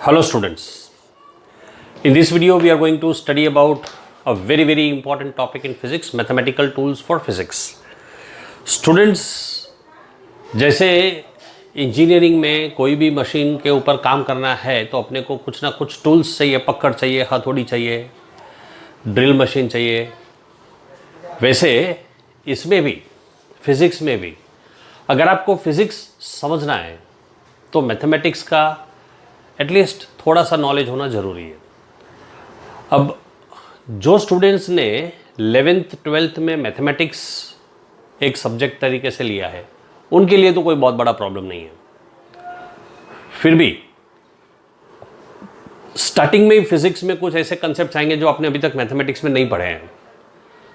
Hello students. In this video we are going to study about a very important topic in physics, mathematical tools for physics. Students, जैसे engineering में कोई भी machine के ऊपर काम करना है तो अपने को कुछ ना कुछ टूल्स चाहिए, पकड़ चाहिए, हथौड़ी चाहिए, ड्रिल मशीन चाहिए। वैसे इसमें भी, फिज़िक्स में भी अगर आपको फिज़िक्स समझना है तो मैथमेटिक्स का एटलीस्ट थोड़ा सा नॉलेज होना ज़रूरी है। अब जो स्टूडेंट्स ने 11th 12th में मैथमेटिक्स एक सब्जेक्ट तरीके से लिया है उनके लिए तो कोई बहुत बड़ा प्रॉब्लम नहीं है। फिर भी स्टार्टिंग में ही फिज़िक्स में कुछ ऐसे कंसेप्ट्स आएंगे जो आपने अभी तक मैथमेटिक्स में नहीं पढ़े हैं,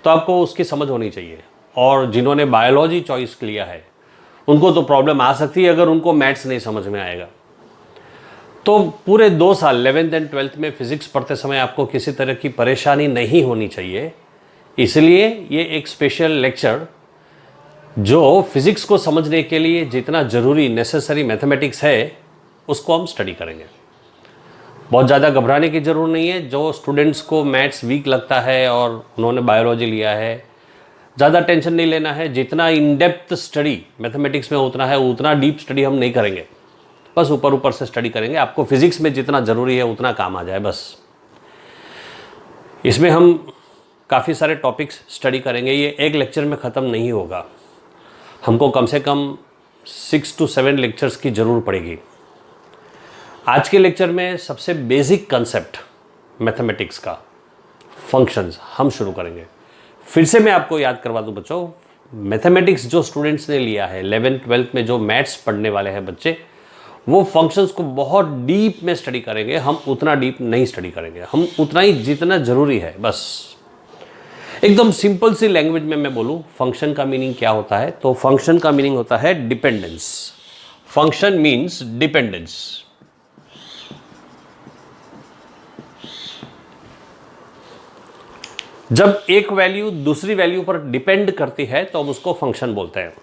तो आपको उसकी समझ होनी चाहिए। और जिन्होंने बायोलॉजी चॉइस लिया है उनको तो प्रॉब्लम आ सकती है अगर उनको मैथ्स नहीं समझ में आएगा। तो पूरे 2 साल 11th एंड 12th में फिज़िक्स पढ़ते समय आपको किसी तरह की परेशानी नहीं होनी चाहिए। इसलिए ये एक स्पेशल लेक्चर जो फिज़िक्स को समझने के लिए जितना ज़रूरी नेसेसरी मैथमेटिक्स है उसको हम स्टडी करेंगे। बहुत ज़्यादा घबराने की ज़रूरत नहीं है। जो स्टूडेंट्स को मैथ्स वीक लगता है और उन्होंने बायोलॉजी लिया है, ज़्यादा टेंशन नहीं लेना है। जितना इन डेप्थ स्टडी मैथमेटिक्स में उतना है उतना डीप स्टडी हम नहीं करेंगे, बस ऊपर से स्टडी करेंगे। आपको फिज़िक्स में जितना ज़रूरी है उतना काम आ जाए बस। इसमें हम काफ़ी सारे टॉपिक्स स्टडी करेंगे। ये एक लेक्चर में ख़त्म नहीं होगा, हमको कम से कम 6 to 7 लेक्चर्स की ज़रूर पड़ेगी। आज के लेक्चर में सबसे बेसिक कंसेप्ट मैथमेटिक्स का, फंक्शंस, हम शुरू करेंगे। फिर से मैं आपको याद करवा दूं बच्चों, मैथमेटिक्स जो स्टूडेंट्स ने लिया है 11th 12th में, जो मैथ्स पढ़ने वाले हैं बच्चे, वो फंक्शंस को बहुत डीप में स्टडी करेंगे। हम उतना डीप नहीं स्टडी करेंगे, हम उतना ही जितना ज़रूरी है बस। एकदम सिंपल सी लैंग्वेज में मैं बोलूँ फंक्शन का मीनिंग क्या होता है, तो फंक्शन का मीनिंग होता है डिपेंडेंस। Function means dependence. जब एक वैल्यू दूसरी वैल्यू पर डिपेंड करती है तो हम उसको फंक्शन बोलते हैं।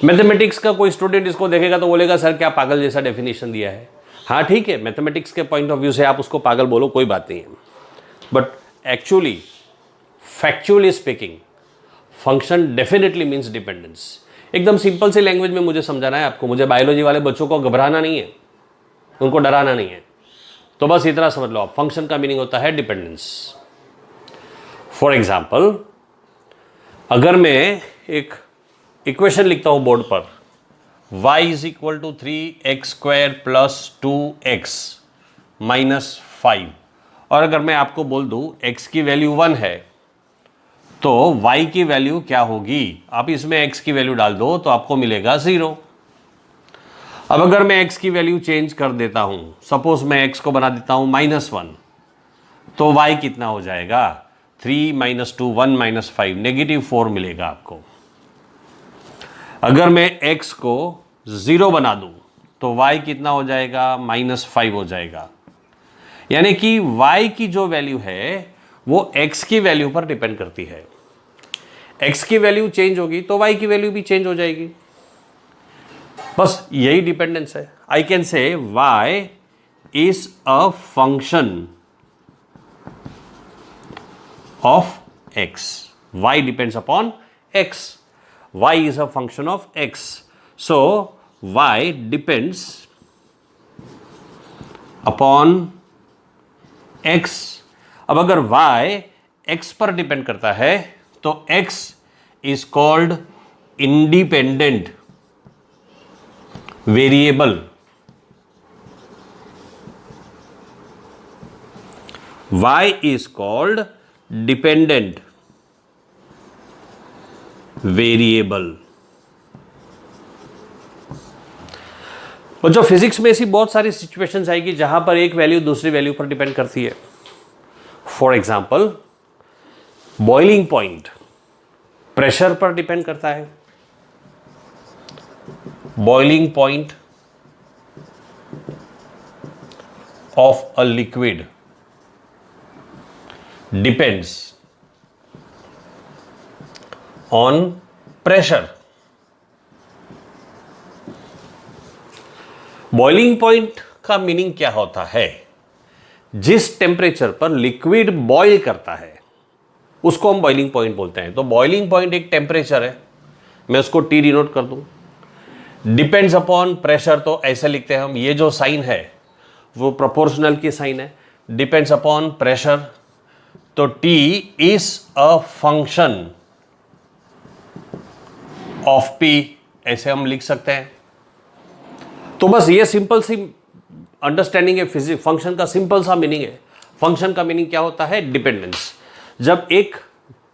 मैथमेटिक्स का कोई स्टूडेंट इसको देखेगा तो बोलेगा सर क्या पागल जैसा डेफिनेशन दिया है। हाँ ठीक है, मैथमेटिक्स के पॉइंट ऑफ व्यू से आप उसको पागल बोलो, कोई बात नहीं है, but actually factually speaking function definitely means dependence. एकदम सिंपल सी लैंग्वेज में मुझे समझाना है आपको। मुझे बायोलॉजी वाले बच्चों को घबराना नहीं है, उनको डराना नहीं है, तो बस इतना समझ लो आप, फंक्शन का मीनिंग होता है डिपेंडेंस। फॉर एग्जाम्पल, अगर मैं एक इक्वेशन लिखता हूं बोर्ड पर, y is equal to 3x² plus 2x minus 5, और अगर मैं आपको बोल दूं x की वैल्यू 1 है तो y की वैल्यू क्या होगी, आप इसमें x की वैल्यू डाल दो तो आपको मिलेगा 0। अब अगर मैं x की वैल्यू चेंज कर देता हूं, सपोज मैं x को बना देता हूं -1, तो y कितना हो जाएगा, 3 - 2 1 - 5 -4 मिलेगा आपको। अगर मैं x को 0 बना दूं तो y कितना हो जाएगा, -5 हो जाएगा। यानी कि y की जो वैल्यू है वो x की वैल्यू पर डिपेंड करती है। x की वैल्यू चेंज होगी तो y की वैल्यू भी चेंज हो जाएगी। बस यही डिपेंडेंस है। आई कैन से y is a function of x, y depends upon x, y is a function of x, so y depends upon x। अब अगर y x पर डिपेंड करता है तो x is called independent variable। y is called dependent variable. और जो physics में ऐसी बहुत सारी सिचुएशंस आएगी जहां पर एक वैल्यू दूसरी वैल्यू पर डिपेंड करती है। For example, boiling point pressure पर डिपेंड करता है। Boiling point of a liquid depends on pressure. Boiling point का मीनिंग क्या होता है? जिस टेम्परेचर पर लिक्विड बॉईल करता है उसको हम बॉइलिंग पॉइंट बोलते हैं। तो बॉइलिंग पॉइंट एक टेम्परेचर है, मैं उसको टी डिनोट कर दूं। डिपेंड्स अपॉन प्रेशर, तो ऐसे लिखते हैं हम, ये जो साइन है वो प्रोपोर्शनल की साइन है। डिपेंड्स अपॉन प्रेशर, तो T is a function of P, ऐसे हम लिख सकते हैं। तो बस ये सिंपल सी अंडरस्टैंडिंग है फिजिक्स। फंक्शन का सिंपल सा मीनिंग है। फंक्शन का मीनिंग क्या होता है? डिपेंडेंस। जब एक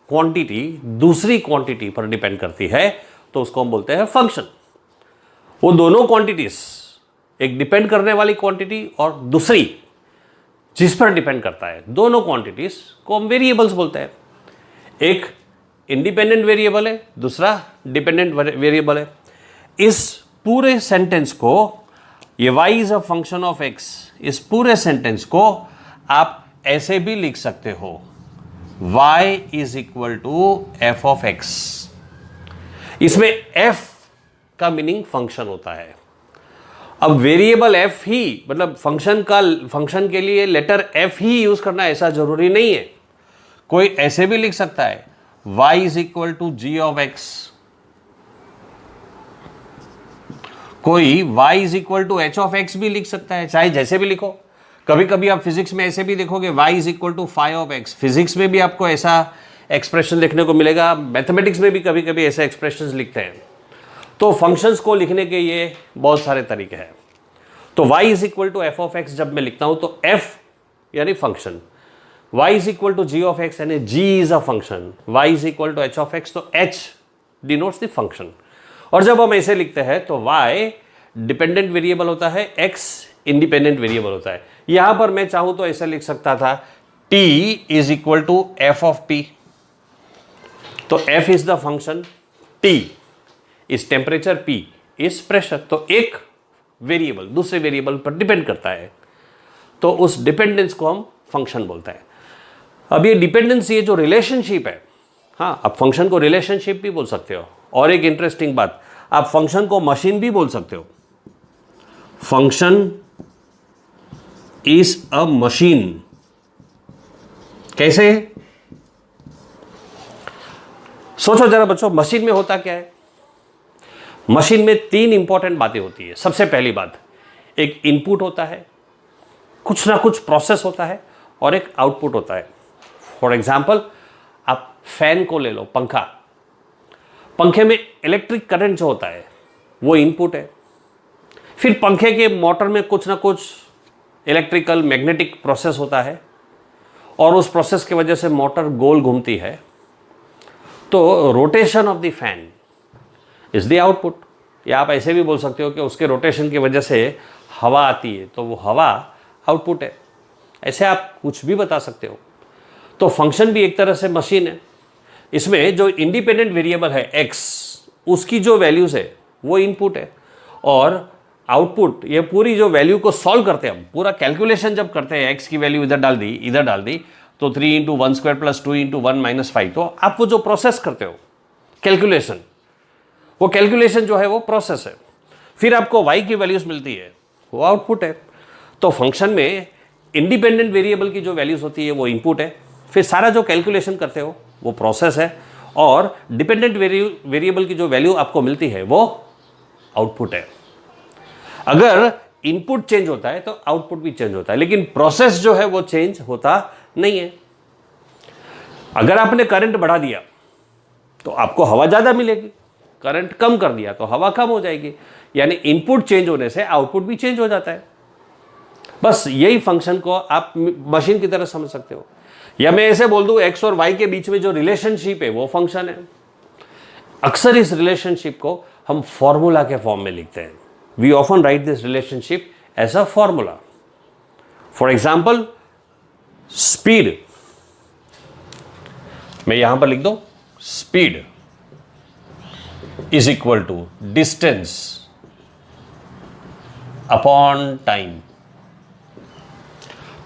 क्वांटिटी दूसरी क्वांटिटी पर डिपेंड करती है तो उसको हम बोलते हैं फंक्शन। वो दोनों क्वांटिटीज, एक डिपेंड करने वाली क्वांटिटी और दूसरी जिस पर डिपेंड करता है, दोनों क्वांटिटीज को हम वेरिएबल्स बोलते हैं। एक इंडिपेंडेंट वेरिएबल है, दूसरा डिपेंडेंट वेरिएबल है। इस पूरे सेंटेंस को, ये y is a function of x, इस पूरे सेंटेंस को आप ऐसे भी लिख सकते हो, y is equal to F of x। इसमें f का मीनिंग फंक्शन होता है। अब वेरिएबल f ही, मतलब फंक्शन के लिए लेटर f ही यूज करना ऐसा जरूरी नहीं है। कोई ऐसे भी लिख सकता है, y is equal to g of x। कोई y is equal to h of x भी लिख सकता है, चाहे जैसे भी लिखो। कभी कभी आप फिजिक्स में ऐसे भी देखोगे, y is equal to phi of x। Physics में भी आपको ऐसा एक्सप्रेशन देखने को मिलेगा, मैथमेटिक्स में भी कभी कभी ऐसे एक्सप्रेशंस लिखते हैं। तो फंक्शंस को लिखने के ये बहुत सारे तरीके हैं। तो y is equal to F of X जब मैं लिखता हूं तो f यानी function, y is equal to g of x यानी g is a function, y is equal to h of x, तो h डिनोट्स द फंक्शन। और जब हम ऐसे लिखते हैं तो y डिपेंडेंट वेरिएबल होता है, x इंडिपेंडेंट वेरिएबल होता है। यहां पर मैं चाहूं तो ऐसे लिख सकता था, t is equal to f of p। तो f is the function, t is temperature, p is pressure. तो एक वेरिएबल दूसरे वेरिएबल पर डिपेंड करता है, तो उस डिपेंडेंस को हम फंक्शन बोलते हैं। अब ये डिपेंडेंस, ये जो रिलेशनशिप है, हाँ, आप फंक्शन को रिलेशनशिप भी बोल सकते हो। और एक इंटरेस्टिंग बात, आप फंक्शन को मशीन भी बोल सकते हो। Function is a machine. कैसे? सोचो जरा बच्चों, मशीन में होता क्या है? मशीन में तीन इंपॉर्टेंट बातें होती है। सबसे पहली बात, एक इनपुट होता है, कुछ ना कुछ प्रोसेस होता है, और एक आउटपुट होता है। फॉर एग्जाम्पल, आप फैन को ले लो, पंखा। पंखे में इलेक्ट्रिक करंट जो होता है वो इनपुट है। फिर पंखे के मोटर में कुछ ना कुछ इलेक्ट्रिकल मैग्नेटिक प्रोसेस होता है, और उस प्रोसेस की वजह से मोटर गोल घूमती है। तो rotation of the fan is the output. या आप ऐसे भी बोल सकते हो कि उसके रोटेशन की वजह से हवा आती है, तो वो हवा आउटपुट है। ऐसे आप कुछ भी बता सकते हो। तो फंक्शन भी एक तरह से मशीन है। इसमें जो इंडिपेंडेंट वेरिएबल है x, उसकी जो वैल्यूज है वो इनपुट है, और आउटपुट, ये पूरी जो वैल्यू को सॉल्व करते हैं हम, पूरा कैलकुलेशन जब करते हैं, x की वैल्यू इधर डाल दी, तो 3 into 1 square plus 2 into 1 minus 5। तो आप वो जो प्रोसेस करते हो कैलकुलेशन, वो कैलकुलेशन जो है वो प्रोसेस है। फिर आपको y की वैल्यूज मिलती है, वो आउटपुट है। तो फंक्शन में इंडिपेंडेंट वेरिएबल की जो वैल्यूज होती है वो इनपुट है, फिर सारा जो कैलकुलेशन करते हो वो प्रोसेस है, और डिपेंडेंट वेरिएबल की जो वैल्यू आपको मिलती है वो आउटपुट है। अगर इनपुट चेंज होता है तो आउटपुट भी चेंज होता है, लेकिन प्रोसेस जो है वो चेंज होता नहीं है। अगर आपने करंट बढ़ा दिया तो आपको हवा ज़्यादा मिलेगी, करंट कम कर दिया तो हवा कम हो जाएगी। यानी इनपुट चेंज होने से आउटपुट भी चेंज हो जाता है। बस यही फंक्शन को आप मशीन की तरह समझ सकते हो। या मैं ऐसे बोल दूं, एक्स और वाई के बीच में जो रिलेशनशिप है वो फंक्शन है। अक्सर इस रिलेशनशिप को हम फॉर्मूला के फॉर्म में लिखते हैं। We often write this relationship as a formula. For example, speed, मैं यहां पर लिख दो, speed is equal to distance upon time.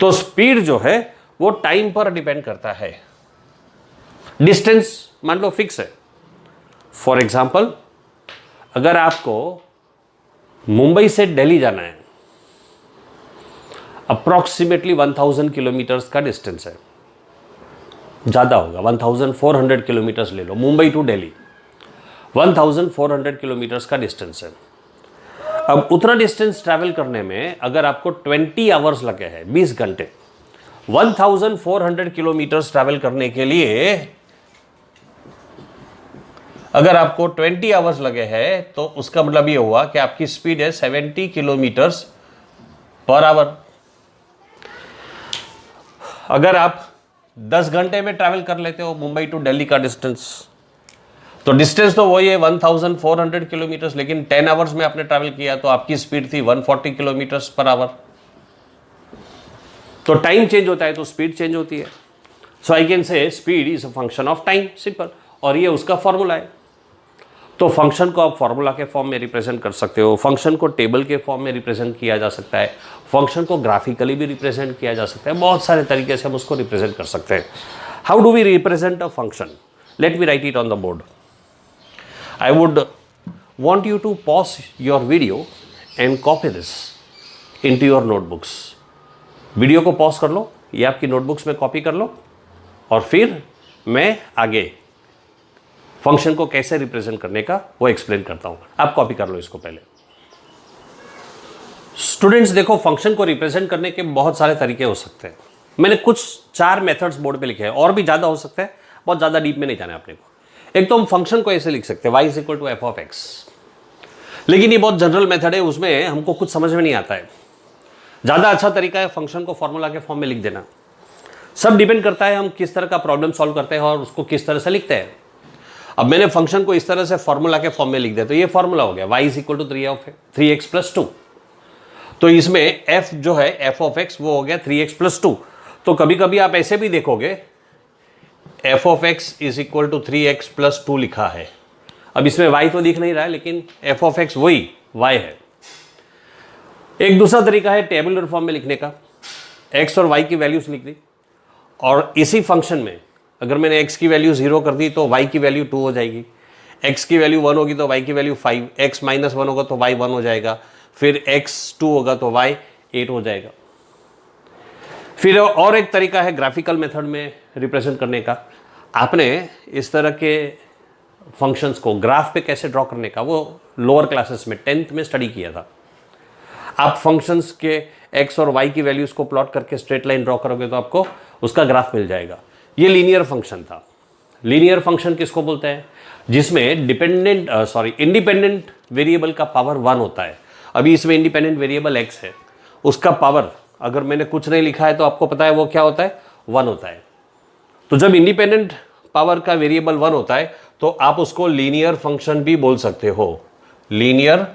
तो स्पीड जो है वो टाइम पर डिपेंड करता है। डिस्टेंस मान लो फिक्स है। फॉर एग्जाम्पल, अगर आपको मुंबई से दिल्ली जाना है अप्रॉक्सीमेटली 1000 किलोमीटर्स का डिस्टेंस है, ज़्यादा होगा, 1400 किलोमीटर्स ले लो, मुंबई टू दिल्ली 1400 किलोमीटर्स का डिस्टेंस है। अब उतना डिस्टेंस ट्रैवल करने में अगर आपको 20 आवर्स लगे हैं, 20 घंटे, 1400 किलोमीटर्स ट्रैवल करने के लिए अगर आपको 20 आवर्स लगे हैं तो उसका मतलब ये हुआ कि आपकी स्पीड है 70 किलोमीटर्स पर आवर। अगर आप 10 घंटे में ट्रैवल कर लेते हो मुंबई टू दिल्ली का डिस्टेंस, तो डिस्टेंस तो वही है 1400 किलोमीटर्स, लेकिन 10 आवर्स में आपने ट्रैवल किया तो आपकी स्पीड थी 140 किलोमीटर्स पर आवर। तो टाइम चेंज होता है तो स्पीड चेंज होती है। So I can say speed is a function of time, simple. और ये उसका फॉर्मूला है। तो फंक्शन को आप फॉर्मूला के फॉर्म में रिप्रेजेंट कर सकते हो, फंक्शन को टेबल के फॉर्म में रिप्रेजेंट किया जा सकता है, फंक्शन को ग्राफिकली भी रिप्रेजेंट किया जा सकता है, बहुत सारे तरीके से हम उसको रिप्रेजेंट कर सकते हैं। How do we represent a function? Let me write it on the board. I would want you to pause your video and copy this into your notebooks. Video को पॉज कर लो, ये आपकी नोटबुक्स में copy कर लो, और फिर मैं आगे फंक्शन को कैसे रिप्रेजेंट करने का वो एक्सप्लेन करता हूँ। आप कॉपी कर लो इसको पहले। स्टूडेंट्स देखो, फंक्शन को रिप्रेजेंट करने के बहुत सारे तरीके हो सकते हैं। मैंने कुछ 4 मेथड्स बोर्ड पे लिखे हैं, और भी ज़्यादा हो सकते हैं, बहुत ज़्यादा डीप में नहीं जाना है अपने को। एक तो हम फंक्शन को ऐसे लिख सकते हैं, y is equal to F of X, लेकिन ये बहुत जनरल मेथड है, उसमें हमको कुछ समझ में नहीं आता है। ज़्यादा अच्छा तरीका है फंक्शन को फॉर्मूला के फॉर्म में लिख देना। सब डिपेंड करता है हम किस तरह का प्रॉब्लम सॉल्व करते हैं और उसको किस तरह से लिखते हैं। अब मैंने फंक्शन को इस तरह से फॉर्मूला के फॉर्म में लिख दिया, तो ये फॉर्मूला हो गया y is equal to 3x plus 2। तो इसमें f जो है f ऑफ x वो हो गया 3x प्लस 2। तो कभी कभी आप ऐसे भी देखोगे f of x is equal to 3x plus 2 लिखा है। अब इसमें y तो दिख नहीं रहा है, लेकिन f ऑफ x वही y है। एक दूसरा तरीका है टेबुलर फॉर्म में लिखने का, x और y की वैल्यूज लिख दी, और इसी फंक्शन में अगर मैंने x की वैल्यू 0 कर दी तो y की वैल्यू 2 हो जाएगी, x की वैल्यू 1 होगी तो y की वैल्यू 5, x माइनस 1 होगा तो y 1 हो जाएगा, फिर x 2 होगा तो y 8 हो जाएगा। फिर और एक तरीका है ग्राफिकल मेथड में रिप्रेजेंट करने का। आपने इस तरह के फंक्शंस को ग्राफ पे कैसे ड्रॉ करने का वो लोअर क्लासेस में 10th में स्टडी किया था। आप फंक्शंस के x और y की वैल्यूज को प्लॉट करके स्ट्रेट लाइन ड्रॉ करोगे तो आपको उसका ग्राफ मिल जाएगा। ये लीनियर फंक्शन था। लीनियर फंक्शन किसको बोलते हैं? जिसमें इंडिपेंडेंट वेरिएबल का पावर 1 होता है। अभी इसमें इंडिपेंडेंट वेरिएबल x है, उसका पावर अगर मैंने कुछ नहीं लिखा है तो आपको पता है वो क्या होता है, 1 होता है। तो जब इंडिपेंडेंट पावर का वेरिएबल 1 होता है तो आप उसको लीनियर फंक्शन भी बोल सकते हो, लीनियर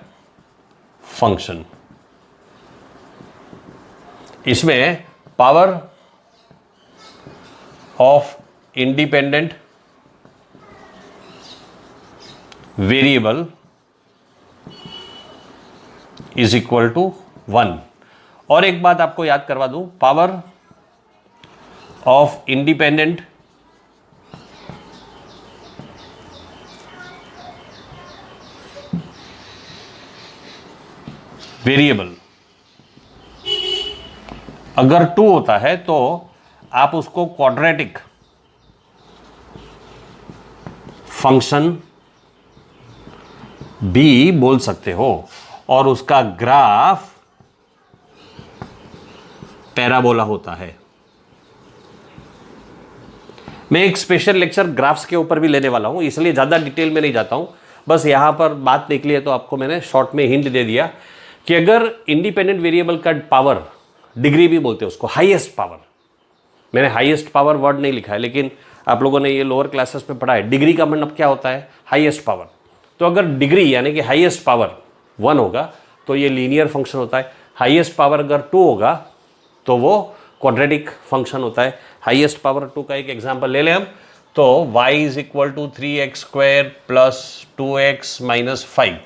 फंक्शन। इसमें power of independent variable is equal to 1। और एक बात आपको याद करवा दूं, पावर ऑफ इंडिपेंडेंट वेरिएबल अगर 2 होता है तो आप उसको क्वाड्रेटिक फंक्शन भी बोल सकते हो, और उसका ग्राफ पैराबोला होता है। मैं एक स्पेशल लेक्चर ग्राफ्स के ऊपर भी लेने वाला हूं, इसलिए ज़्यादा डिटेल में नहीं जाता हूं, बस यहां पर बात निकली है तो आपको मैंने शॉर्ट में हिंट दे दिया कि अगर इंडिपेंडेंट वेरिएबल का पावर, डिग्री भी बोलते हैं उसको, हाईएस्ट पावर, मैंने हाईएस्ट पावर वर्ड नहीं लिखा है लेकिन आप लोगों ने ये लोअर क्लासेस में पढ़ा है, डिग्री का मतलब क्या होता है, हाईएस्ट पावर। तो अगर डिग्री यानी कि हाईएस्ट पावर 1 होगा तो ये लीनियर फंक्शन होता है, हाईएस्ट पावर अगर 2 होगा तो वो क्वाड्रेटिक फंक्शन होता है। हाईएस्ट पावर 2 का एक एग्जांपल ले लें हम, तो y is equal to 3x square plus 2x minus 5।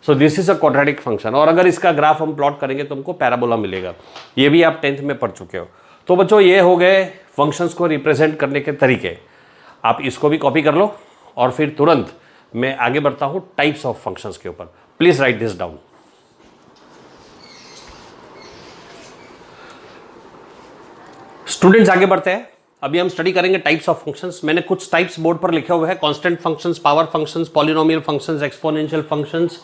So this is a quadratic function, और अगर इसका ग्राफ हम प्लॉट करेंगे तो हमको पैराबोला मिलेगा। ये भी आप 10th में पढ़ चुके हो। तो बच्चों ये हो गए फंक्शंस को रिप्रेजेंट करने के तरीके। आप इसको भी कॉपी कर लो और फिर तुरंत मैं आगे बढ़ता हूं टाइप्स ऑफ फंक्शंस के ऊपर। Please right this down. Students आगे बढ़ते हैं। अभी हम स्टडी करेंगे टाइप्स ऑफ फंक्शंस। मैंने कुछ टाइप्स बोर्ड पर लिखे हुए हैं, constant functions, power functions, polynomial functions, exponential functions,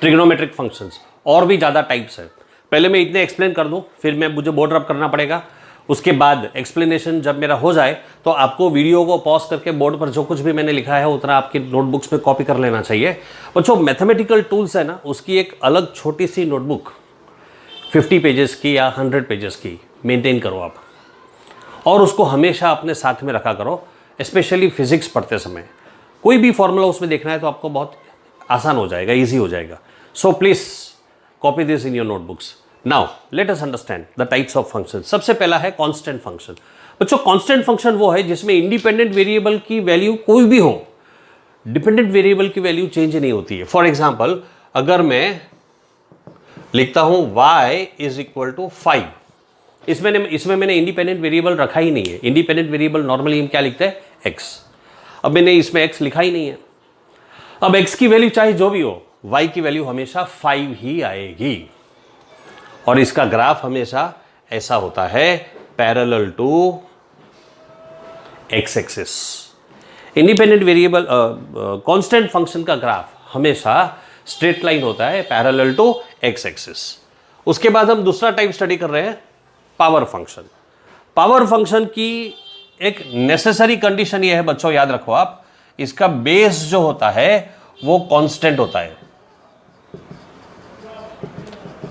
trigonometric functions, और भी ज़्यादा टाइप्स है। पहले मैं इतने एक्सप्लेन कर दूं, फिर मैं मुझे बोर्ड रब करना पड़ेगा। उसके बाद एक्सप्लेनेशन जब मेरा हो जाए तो आपको वीडियो को पॉज करके बोर्ड पर जो कुछ भी मैंने लिखा है उतना आपकी नोटबुक्स में कॉपी कर लेना चाहिए। और जो मैथमेटिकल टूल्स है ना, उसकी एक अलग छोटी सी नोटबुक 50 पेजेस की या 100 पेजेस की मेंटेन करो आप, और उसको हमेशा अपने साथ में रखा करो। स्पेशली फिजिक्स पढ़ते समय कोई भी फॉर्मूला उसमें देखना है तो आपको बहुत आसान हो जाएगा, ईजी हो जाएगा। So please copy this in your notebooks. Now let us understand the types of function. सबसे पहला है कांस्टेंट फंक्शन। बच्चों, कांस्टेंट फंक्शन वो है जिसमें इंडिपेंडेंट वेरिएबल की वैल्यू कोई भी हो, डिपेंडेंट वेरिएबल की वैल्यू चेंज नहीं होती है। फॉर एग्जाम्पल, अगर मैं लिखता हूं y इज इक्वल टू 5, इसमें मैंने इंडिपेंडेंट वेरिएबल रखा ही नहीं है। इंडिपेंडेंट वेरिएबल नॉर्मली हम क्या लिखते हैं? x। अब मैंने इसमें x लिखा ही नहीं है। अब x की वैल्यू चाहे जो भी हो, y की वैल्यू हमेशा 5 ही आएगी, और इसका ग्राफ हमेशा ऐसा होता है, parallel to x axis. Independent variable constant function का ग्राफ हमेशा स्ट्रेट लाइन होता है, पैरेलल टू x एक्सिस। उसके बाद हम दूसरा टाइप स्टडी कर रहे हैं, पावर फंक्शन। पावर फंक्शन की एक नेसेसरी कंडीशन यह है बच्चों, याद रखो आप, इसका बेस जो होता है वो कांस्टेंट होता है,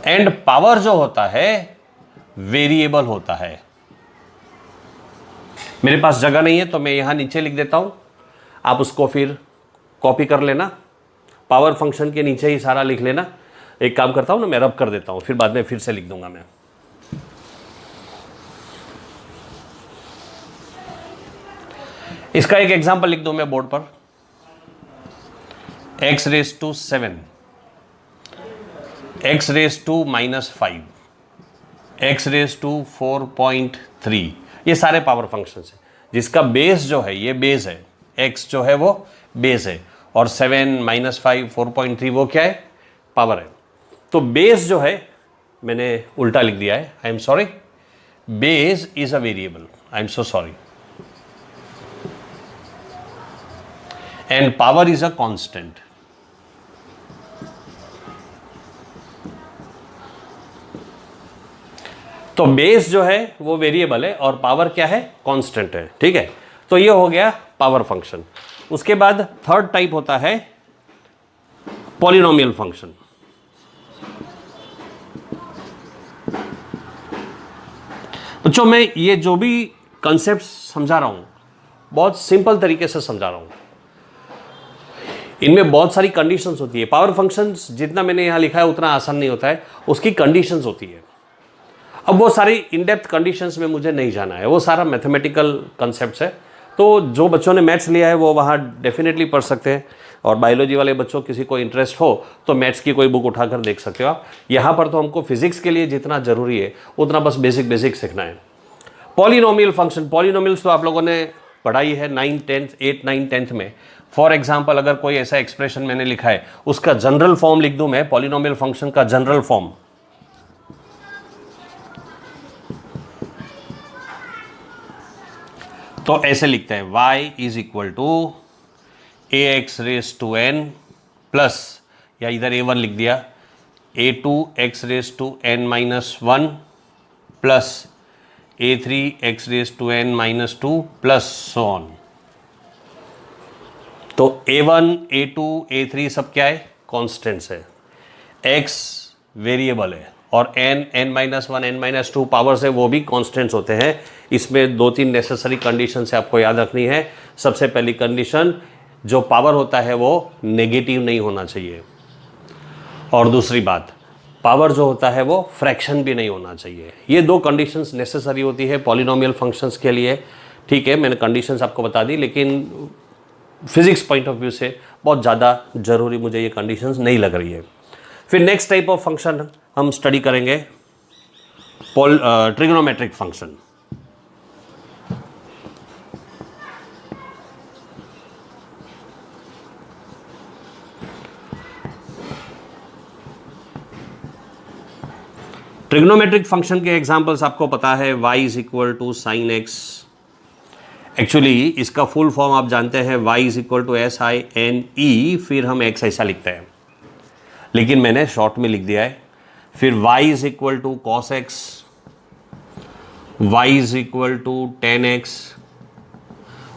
एंड पावर जो होता है वेरिएबल होता है। मेरे पास जगह नहीं है तो मैं यहां नीचे लिख देता हूं, आप उसको फिर कॉपी कर लेना। पावर फंक्शन के नीचे ही सारा लिख लेना। एक काम करता हूं ना, मैं रब कर देता हूं, फिर बाद में फिर से लिख दूंगा मैं। इसका एक एग्जांपल लिख दूं मैं बोर्ड पर, x raise to 7, x raise to -5, x raise to 4.3, ये सारे पावर फंक्शंस हैं जिसका बेस जो है, ये बेस है, x जो है वो बेस है, और 7, -5, 4.3 वो क्या है? पावर है। तो बेस जो है, मैंने उल्टा लिख दिया है, I am sorry, base is a variable, I am so sorry, and power is a constant. तो बेस जो है वो वेरिएबल है और पावर क्या है? कांस्टेंट है। ठीक है, तो ये हो गया पावर फंक्शन। उसके बाद थर्ड टाइप होता है पॉलिनोमियल फंक्शन। बच्चों, मैं ये जो भी कंसेप्ट समझा रहा हूं बहुत सिंपल तरीके से समझा रहा हूं। इनमें बहुत सारी कंडीशंस होती है। पावर फंक्शंस जितना मैंने यहां लिखा है उतना आसान नहीं होता है, उसकी कंडीशंस होती है। अब वो सारी इन-डेप्थ कंडीशंस में मुझे नहीं जाना है, वो सारा मैथमेटिकल कंसेप्ट्स है। तो जो बच्चों ने मैथ्स लिया है वो वहाँ डेफिनेटली पढ़ सकते हैं, और बायोलॉजी वाले बच्चों किसी को इंटरेस्ट हो तो मैथ्स की कोई बुक उठाकर देख सकते हो आप। यहाँ पर तो हमको फिजिक्स के लिए जितना जरूरी है उतना बस बेसिक सीखना है। पॉलिनोमियल फंक्शन, पॉलिनोमियल्स तो आप लोगों ने पढ़ाई है 9, 10, 8, 9, 10 में। फॉर एग्जाम्पल, अगर कोई ऐसा एक्सप्रेशन मैंने लिखा है उसका जनरल फॉर्म लिख दूं मैं, पॉलिनोमियल फंक्शन का जनरल फॉर्म, तो ऐसे लिखते हैं, y is equal to ax raise to n plus, या इधर a1 लिख दिया, a2x raise to n-1 plus a3x raise to n-2 plus so on. तो a1, a2, a3 सब क्या है? कॉन्स्टेंट्स है। x वेरिएबल है, और n-1, n-2 पावर्स है, वो भी कॉन्स्टेंट्स होते हैं। इसमें 2-3 नेसेसरी कंडीशन से आपको याद रखनी है। सबसे पहली कंडीशन, जो पावर होता है वो नेगेटिव नहीं होना चाहिए, और दूसरी बात, पावर जो होता है वो फ्रैक्शन भी नहीं होना चाहिए। ये 2 कंडीशंस नेसेसरी होती है पॉलिनोमियल फंक्शंस के लिए। ठीक है, मैंने कंडीशंस आपको बता दी, लेकिन फिजिक्स पॉइंट ऑफ व्यू से बहुत ज़्यादा ज़रूरी मुझे ये कंडीशंस नहीं लग रही है। फिर नेक्स्ट टाइप ऑफ फंक्शन हम स्टडी करेंगे, ट्रिग्नोमेट्रिक फंक्शन। ट्रिग्नोमेट्रिक फंक्शन के एग्जांपल्स आपको पता है, y is equal to sine X. Actually इसका फुल फॉर्म आप जानते हैं, y is equal to SINE, फिर हम x ऐसा लिखते हैं, लेकिन मैंने शॉर्ट में लिख दिया है। फिर y is equal to cos X, y is equal to tan X,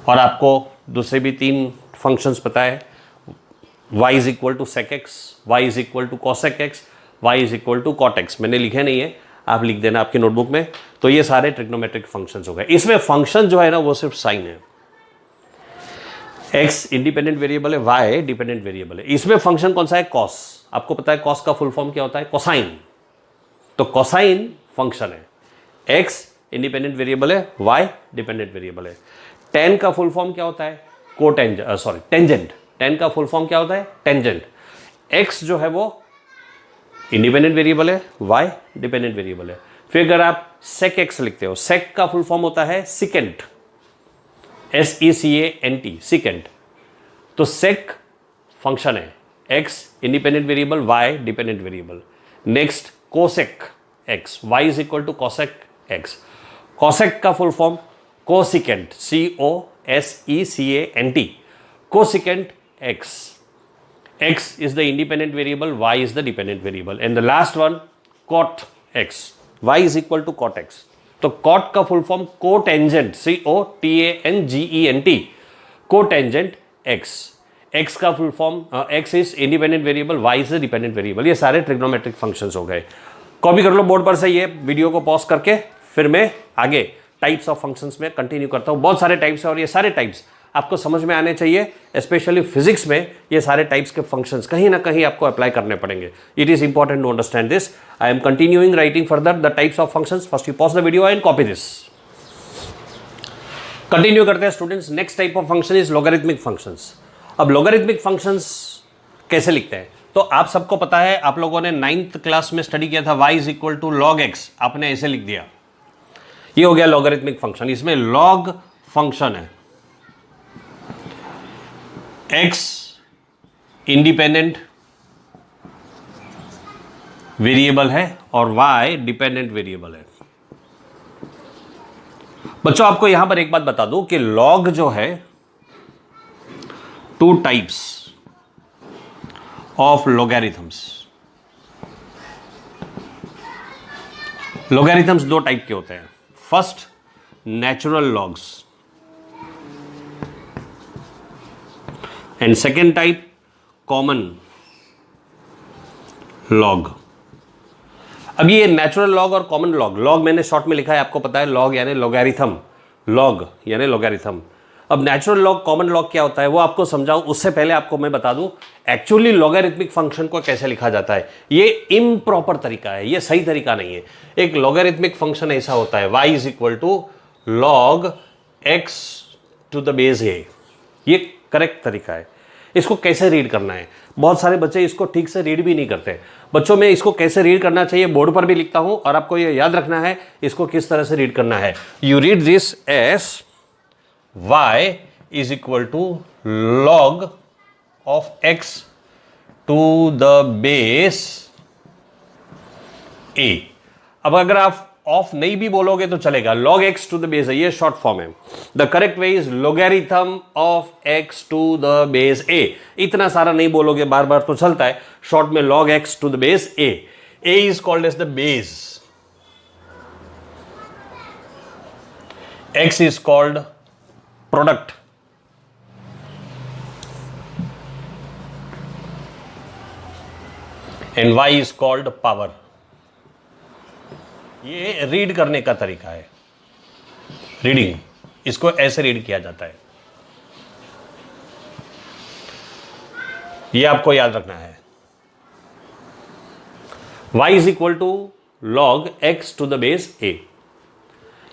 और आपको दूसरे भी 3 फंक्शंस पता है, y is equal to sec X, y is equal to cosec X, y is equal to cot X. मैंने लिखे नहीं है, आप लिख देना आपकी नोटबुक में। तो ये सारे ट्रिग्नोमेट्रिक फंक्शंस हो गए। इसमें फंक्शन जो है ना वो सिर्फ साइन है। x इंडिपेंडेंट वेरिएबल है, y डिपेंडेंट वेरिएबल है। इसमें फंक्शन कौन सा है? कॉस। आपको पता है कॉस का फुल फॉर्म क्या होता है? कोसाइन। तो कोसाइन फंक्शन है। x इंडिपेंडेंट वेरिएबल है, y डिपेंडेंट वेरिएबल है। टेन का फुल फॉर्म क्या होता है? टेंजेंट। टेन का फुल फॉर्म क्या होता है? टेंजेंट। x जो है वो इंडिपेंडेंट वेरिएबल है, y डिपेंडेंट वेरिएबल है। फिर अगर आप सेक एक्स लिखते हो, सेक का फुल फॉर्म होता है सिकेंट, SECANT, सिकेंट। तो सेक फंक्शन है, x independent variable, y dependent variable. Next cosec x, y is equal to cosec x. Cosec का full form cosecant, COSECANT, cosecant x. X is the independent variable, y is the dependent variable, and the last one cot x, y is equal to cot x. तो cot का full form cotangent, COTANGENT, cotangent x. x का full form x is independent variable, y is the dependent variable. ये सारे trigonometric functions हो गए। Copy कर लो board पर से, ये वीडियो को पॉज करके फिर मैं आगे टाइप्स ऑफ फंक्शंस में कंटिन्यू करता हूँ। बहुत सारे टाइप्स है और ये सारे टाइप्स आपको समझ में आने चाहिए। स्पेशली फिजिक्स में ये सारे टाइप्स के फंक्शंस कहीं ना कहीं आपको अप्लाई करने पड़ेंगे। It is important to understand this. I am continuing writing further the types of functions. First you pause the video and copy this. Continue करते हैं students. Next type of function is logarithmic functions. अब logarithmic functions कैसे लिखते हैं? तो आप सबको पता है, आप लोगों ने 9th क्लास में स्टडी किया था, y is equal to log X, आपने ऐसे लिख दिया। ये हो गया लॉगरिथमिक फंक्शन। इसमें लॉग फंक्शन है, x इंडिपेंडेंट वेरिएबल है और y डिपेंडेंट वेरिएबल है। बच्चों आपको यहां पर एक बात बता दूं कि log जो है, 2 types of logarithms. Logarithms 2 type के होते हैं। First natural logs and second type common log. अब ये नेचुरल लॉग और कॉमन लॉग, लॉग मैंने शॉर्ट में लिखा है, आपको पता है लॉग यानी लॉगरिथम, लॉग यानी लॉगरिथम। अब नेचुरल लॉग कॉमन लॉग क्या होता है वो आपको समझाऊं, उससे पहले आपको मैं बता दूं एक्चुअली लॉगरिथमिक फंक्शन को कैसे लिखा जाता है। ये इम्प्रॉपर तरीका है, ये सही तरीका नहीं है। एक लॉगरिथमिक फंक्शन ऐसा होता है, y is equal to log x to the base a। ये करेक्ट तरीका है। इसको कैसे रीड करना है, बहुत सारे बच्चे इसको ठीक से रीड भी नहीं करते। बच्चों में इसको कैसे रीड करना चाहिए बोर्ड पर भी लिखता हूं, और आपको ये याद रखना है इसको किस तरह से रीड करना है। You read this as y is equal to log of x to the base a। अब अगर आप ऑफ नहीं भी बोलोगे तो चलेगा, log x to the base है, ये शॉर्ट फॉर्म है। The correct way is logarithm of x to the base a। इतना सारा नहीं बोलोगे बार बार तो चलता है, शॉर्ट में log x to the base a। a is called as the base, x is called product, and y is called power. ये read करने का तरीका है, रीडिंग, इसको ऐसे रीड किया जाता है। ये आपको याद रखना है। y is equal to log x to the base a।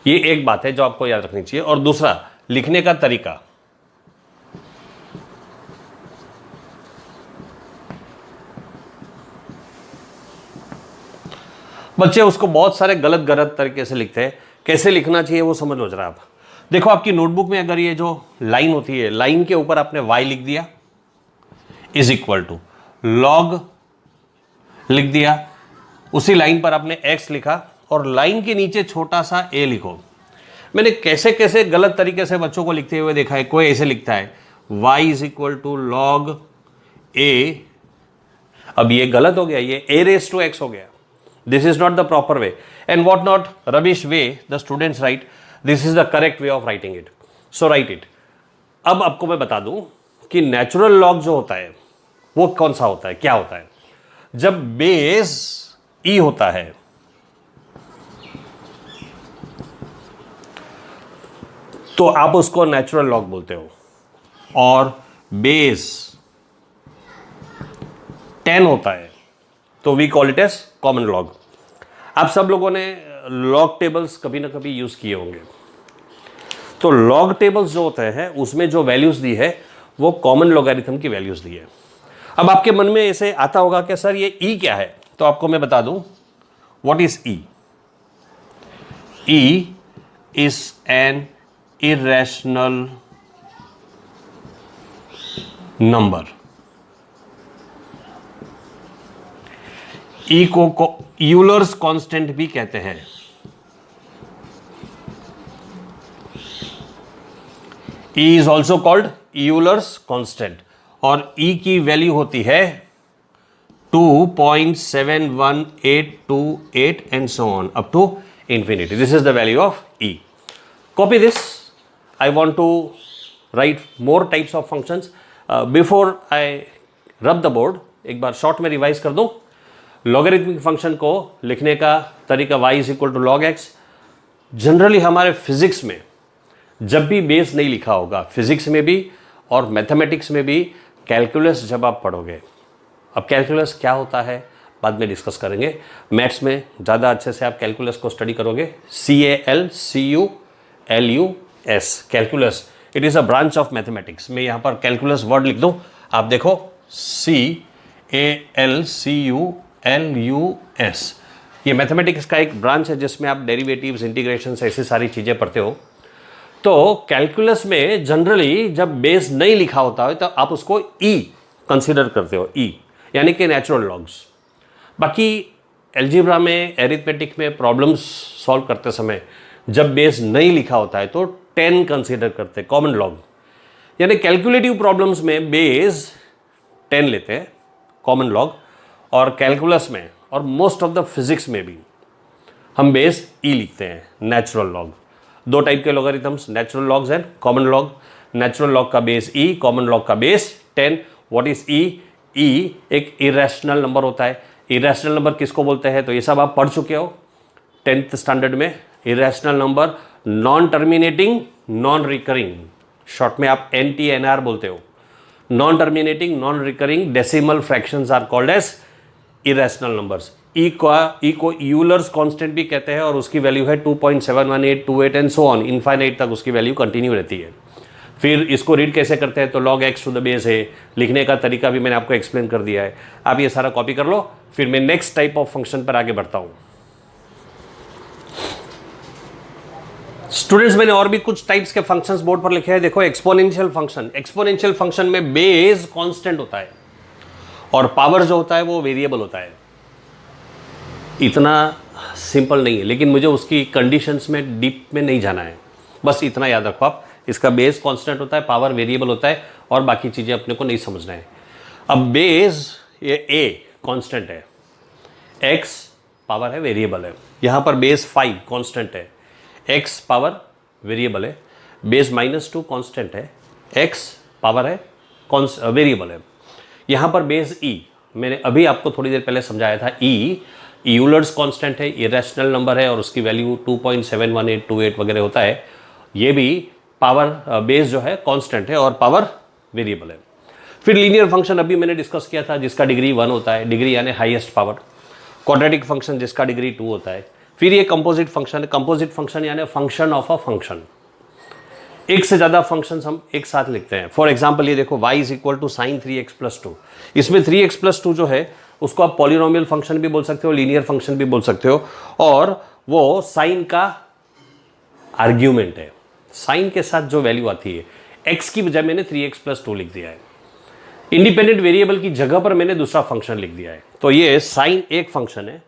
ये एक बात है जो आपको याद रखनी चाहिए। और दूसरा, लिखने का तरीका। बच्चे उसको बहुत सारे गलत गलत तरीके से लिखते हैं, कैसे लिखना चाहिए वो समझ लो जरा आप। देखो आपकी नोटबुक में अगर ये जो लाइन होती है, लाइन के ऊपर आपने y लिख दिया इज इक्वल टू लॉग लिख दिया, उसी लाइन पर आपने x लिखा और लाइन के नीचे छोटा सा a लिखो। मैंने कैसे कैसे गलत तरीके से बच्चों को लिखते हुए देखा है। कोई ऐसे लिखता है y is equal to log a, अब ये गलत हो गया, ये a रेज टू x हो गया। This is not the proper way and what not rubbish way the students right, this is the correct way of writing it, so right it. अब आपको मैं बता दूं कि नेचुरल लॉग जो होता है वो कौन सा होता है, क्या होता है। जब बेस e होता है तो आप उसको नेचुरल लॉग बोलते हो, और बेस 10 होता है तो we call it as common log. आप सब लोगों ने लॉग टेबल्स कभी ना कभी यूज किए होंगे। तो लॉग टेबल्स जो होते हैं उसमें जो वैल्यूज दी है वो कॉमन लॉगरिथम की वैल्यूज दी है। अब आपके मन में ऐसे आता होगा कि सर ये ई क्या है, तो आपको मैं बता दूं what is e. E is an irrational number. E को यूलर्स कांस्टेंट भी कहते हैं। E is also called Euler's constant और E की वैल्यू होती है 2.71828 and so on up to infinity. This is the value of E. Copy this. I want to write more types of functions. Before I rub the board, एक बार short में revise कर दूं। Logarithmic function को लिखने का तरीका y is equal to log x। Generally हमारे physics में जब भी बेस नहीं लिखा होगा, फिजिक्स में भी और मैथमेटिक्स में भी, कैलकुलस जब आप पढ़ोगे, अब कैलकुलस क्या होता है बाद में डिस्कस करेंगे। मैथ्स में ज़्यादा अच्छे से आप कैलकुलस को स्टडी करोगे। CALCULUS calculus, it is a branch of mathematics. मैं यहाँ पर कैलकुलस वर्ड लिख दूँ, आप देखो CALCULUS, ये मैथमेटिक्स का एक ब्रांच है जिसमें आप डेरिवेटिव्स, इंटीग्रेशंस, ऐसी सारी चीज़ें पढ़ते हो। तो कैलकुलस में जनरली जब बेस नहीं लिखा होता है तो आप उसको ई कंसीडर करते हो, ई यानी कि नेचुरल लॉग्स। बाकी एल्जेब्रा में, एरिथमेटिक में प्रॉब्लम्स सॉल्व करते समय जब बेस नहीं लिखा होता है तो 10 कंसीडर करते हैं, कॉमन लॉग। यानी कैलकुलेटिव प्रॉब्लम्स में बेस 10 लेते हैं, कॉमन लॉग, और कैलकुलस में और मोस्ट ऑफ द फिजिक्स में भी हम बेस ई लिखते हैं, नेचुरल लॉग। दो टाइप के logarithms, natural logs and common log. Natural log का बेस ई, कॉमन लॉग का बेस 10। What is e? ई एक इरेशनल नंबर होता है। इरेशनल नंबर किसको बोलते हैं तो ये सब आप पढ़ चुके हो 10th स्टैंडर्ड में। Irrational number non terminating, non recurring, short में आप NTNR बोलते हो। Non terminating, non recurring decimal fractions are called as irrational numbers. E को यूलर्स कांस्टेंट भी कहते हैं और उसकी वैल्यू है 2.71828 एंड सो ऑन, इनफाइनाइट तक उसकी वैल्यू कंटिन्यू रहती है। फिर इसको रीड कैसे करते हैं तो log x to the base है। लिखने का तरीका भी मैंने आपको एक्सप्लेन कर दिया है, आप ये सारा कॉपी कर लो। फिर मैं नेक्स्ट टाइप ऑफ फंक्शन पर आगे बढ़ता हूं। स्टूडेंट्स, मैंने और भी कुछ टाइप्स के फंक्शंस बोर्ड पर लिखे हैं। देखो, एक्सपोनेंशियल फंक्शन। एक्सपोनेंशियल फंक्शन में बेस कांस्टेंट होता है और पावर जो होता है वो वेरिएबल होता है। इतना सिंपल नहीं है, लेकिन मुझे उसकी कंडीशंस में डीप में नहीं जाना है, बस इतना याद रखो आप। इसका बेस कांस्टेंट होता है, पावर वेरिएबल होता है, और बाकी चीज़ें अपने को नहीं समझना है। अब बेस ये a कांस्टेंट है, x पावर है, वेरिएबल है। यहाँ पर बेस 5 कांस्टेंट है, x पावर वेरिएबल है। बेस -2 कांस्टेंट है, x पावर है, वेरिएबल है। यहाँ पर बेस e, मैंने अभी आपको थोड़ी देर पहले समझाया था, e यूलर्स कांस्टेंट है, इरेशनल नंबर है और उसकी वैल्यू 2.71828 वगैरह होता है। ये भी पावर बेस जो है कांस्टेंट है और पावर वेरिएबल है। फिर लीनियर फंक्शन अभी मैंने डिस्कस किया था, जिसका डिग्री 1 होता है, डिग्री यानी हाईएस्ट पावर। क्वाड्रेटिक फंक्शन जिसका डिग्री 2 होता है। फिर ये कंपोजिट फंक्शन है। कंपोजिट फंक्शन यानी फंक्शन ऑफ अ फंक्शन, एक से ज़्यादा फंक्शंस हम एक साथ लिखते हैं। फॉर एग्जाम्पल ये देखो, y is equal to sine 3x + 2। इसमें 3x + 2 जो है उसको आप पॉलिनोमियल फंक्शन भी बोल सकते हो, लीनियर फंक्शन भी बोल सकते हो, और वो साइन का आर्ग्यूमेंट है। साइन के साथ जो वैल्यू आती है, x की बजाय मैंने 3x + 2 लिख दिया है। इंडिपेंडेंट वेरिएबल की जगह पर मैंने दूसरा फंक्शन लिख दिया है। तो ये साइन एक फंक्शन है,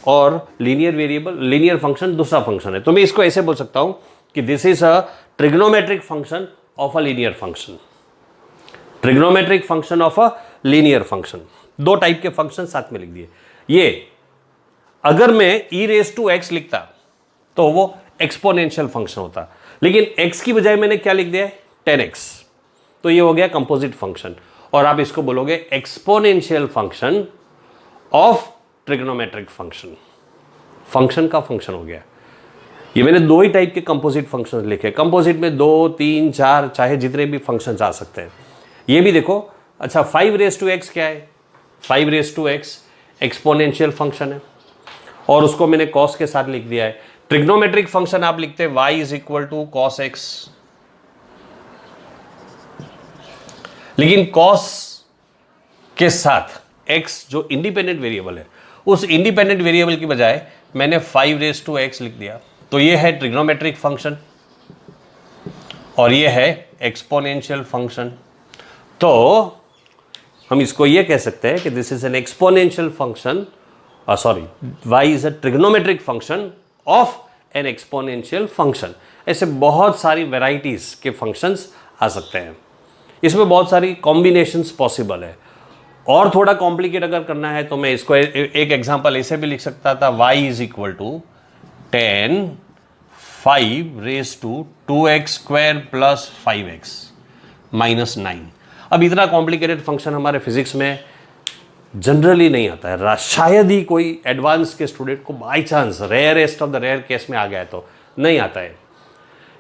और लीनियर वेरिएबल, लीनियर फंक्शन दूसरा फंक्शन है। तो मैं इसको ऐसे बोल सकता हूं कि this is a trigonometric function of a linear function, trigonometric function of a linear function. दो टाइप के फंक्शन साथ में लिख दिए। ये अगर मैं e रेज टू एक्स लिखता तो वो एक्सपोनेंशियल फंक्शन होता, लेकिन x की बजाय मैंने क्या लिख दिया है 10x, तो ये हो गया कंपोजिट फंक्शन, और आप इसको बोलोगे exponential function of trigonometric function. Function का फंक्शन हो गया। ये मैंने दो ही टाइप के कंपोजिट फंक्शन लिखे। कंपोजिट में 2, 3, 4 चाहे जितने भी फंक्शन आ सकते हैं। ये भी देखो, अच्छा 5 रेज टू एक्स क्या है, 5 raise to X exponential function है, और उसको मैंने कॉस के साथ लिख दिया है। ट्रिग्नोमेट्रिक फंक्शन आप लिखते हैं y is equal to cos X, लेकिन कॉस के साथ x जो इंडिपेंडेंट वेरिएबल है, उस इंडिपेंडेंट वेरिएबल की बजाय मैंने 5 रेज टू एक्स लिख दिया। तो ये है ट्रिग्नोमेट्रिक फंक्शन और ये है एक्सपोनेंशियल फंक्शन। तो हम इसको ये कह सकते हैं कि this is an exponential function, y is a trigonometric function of N exponential function. ऐसे बहुत सारी वेराइटीज के फंक्शंस आ सकते हैं, इसमें बहुत सारी कॉम्बिनेशंस पॉसिबल है। और थोड़ा कॉम्प्लिकेट अगर करना है तो मैं इसको एक एग्जांपल ऐसे भी लिख सकता था, y is equal to 10 5 raise to 2x square plus 5x minus 9। अब इतना कॉम्प्लिकेटेड फंक्शन हमारे फिजिक्स में जनरली नहीं आता है, शायद ही कोई एडवांस के स्टूडेंट को by chance rarest of the rare case में आ गया है तो नहीं आता है।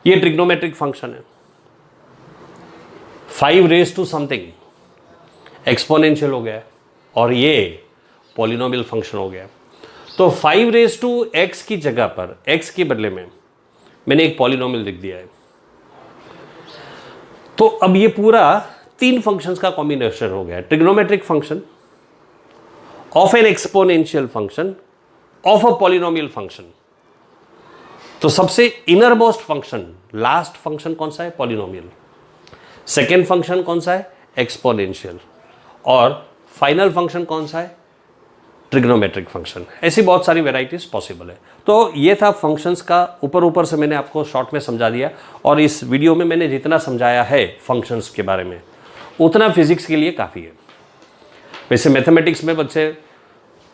ये ट्रिग्नोमेट्रिक फंक्शन है, 5 रेज टू समथिंग एक्सपोनेंशियल हो गया और ये पॉलिनोमियल फंक्शन हो गया। तो 5 रेज टू एक्स की जगह पर x के बदले में मैंने एक पॉलिनोमियल लिख दिया है। तो अब ये पूरा 3 फंक्शंस का कॉम्बिनेशन हो गया, trigonometric function of N exponential function of a polynomial function. तो सबसे inner most function, last function कौन सा है, पॉलिनोमियल। सेकेंड फंक्शन कौन सा है, एक्सपोनेंशियल, और फाइनल फंक्शन कौन सा है, ट्रिग्नोमेट्रिक फंक्शन। ऐसी बहुत सारी वेराइटीज पॉसिबल है। तो ये था फंक्शंस का, ऊपर से मैंने आपको शॉर्ट में समझा दिया, और इस वीडियो में मैंने जितना समझाया है फंक्शंस के बारे में उतना फिजिक्स के लिए काफ़ी है। वैसे मैथमेटिक्स में बच्चे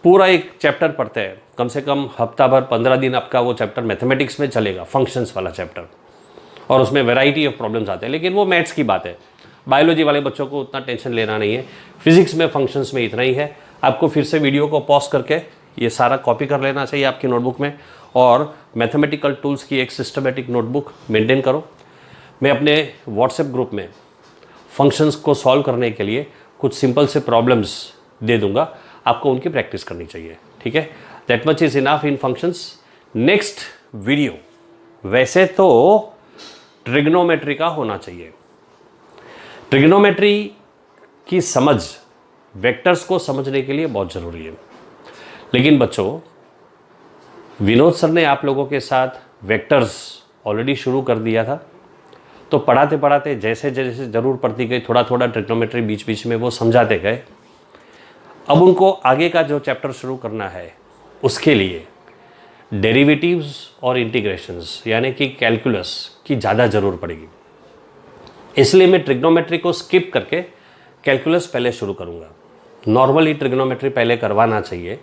पूरा एक चैप्टर पढ़ते हैं, कम से कम हफ्ता भर 15 दिन आपका वो चैप्टर मैथमेटिक्स में चलेगा, फंक्शंस वाला चैप्टर, और उसमें वैरायटी ऑफ प्रॉब्लम्स आते हैं, लेकिन वो मैथ्स की बात है। बायोलॉजी वाले बच्चों को उतना टेंशन लेना नहीं है, फिजिक्स में फंक्शंस में इतना ही है। आपको फिर से वीडियो को पॉज करके ये सारा कॉपी कर लेना चाहिए आपकी नोटबुक में, और मैथमेटिकल टूल्स की एक सिस्टमेटिक नोटबुक मेंटेन करो। मैं अपने व्हाट्सएप ग्रुप में फंक्शंस को सॉल्व करने के लिए कुछ सिंपल से प्रॉब्लम्स दे दूंगा, आपको उनकी प्रैक्टिस करनी चाहिए, ठीक है। That much is enough in functions. Next video वैसे तो ट्रिग्नोमेट्री का होना चाहिए। ट्रिग्नोमेट्री की समझ वेक्टर्स को समझने के लिए बहुत ज़रूरी है, लेकिन बच्चों विनोद सर ने आप लोगों के साथ वेक्टर्स ऑलरेडी शुरू कर दिया था, तो पढ़ाते पढ़ाते जैसे जैसे ज़रूर पड़ती गई, थोड़ा थोड़ा ट्रिग्नोमेट्री बीच बीच में वो समझाते गए। अब उनको आगे का जो चैप्टर शुरू करना है उसके लिए डेरिवेटिव्स और इंटीग्रेशंस यानी कि कैलकुलस की ज़्यादा ज़रूर पड़ेगी, इसलिए मैं ट्रिग्नोमेट्री को स्किप करके कैलकुलस पहले शुरू करूँगा। नॉर्मली ट्रिग्नोमेट्री पहले करवाना चाहिए,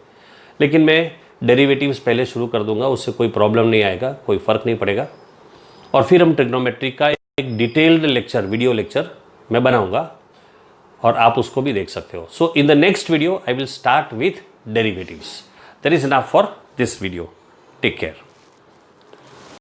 लेकिन मैं डेरिवेटिव्स पहले शुरू कर दूंगा, उससे कोई प्रॉब्लम नहीं आएगा, कोई फ़र्क नहीं पड़ेगा। और फिर हम ट्रिग्नोमेट्री का एक डिटेल्ड लेक्चर, वीडियो लेक्चर मैं बनाऊंगा और आप उसको भी देख सकते हो। So in the next video I will start with derivatives. That is enough for this video. Take care.